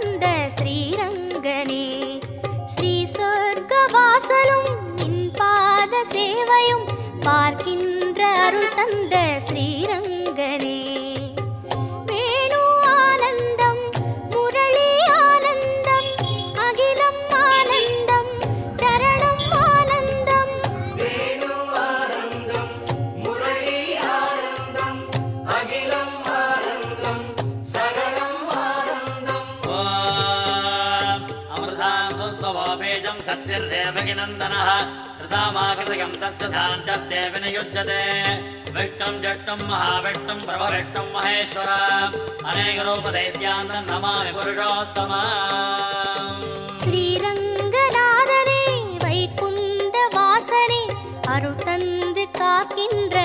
தந்த ஸ்ரீரங்கனே. ஸ்ரீ சொர்க்க வாசலும் நின் பாத சேவையும் பார்க்கின்ற அருள் தந்த ஸ்ரீரங்கனே. வேணு ஆனந்தம் முரளி ஆனந்தம் அகிலம் ஆனந்தம் சரணம் ஆனந்தம். வேணு ஆனந்தம் முரளி ஆனந்தம் அகிலம் ஆனந்தம் சரணம் ஆனந்தம். அமிர்தாம் சுத்வபேஜம் சத்யர்தேவகிநந்தனः ரசாமாகிருதகம் தஸ்ய சாந்தர்தேவ நியுஜ்யதே. விஷ்ணும் ஜஷ்டும் மகாவிஷ்ணும் பிரபவிஷ்ணும் மகேஸ்வர அநேகரூபதைத்யாந்தம் நமாமி புருஷோத்தமம். ஸ்ரீரங்கநாதனே வைகுந்த வாசனே அருள் தந்து காக்கின்ற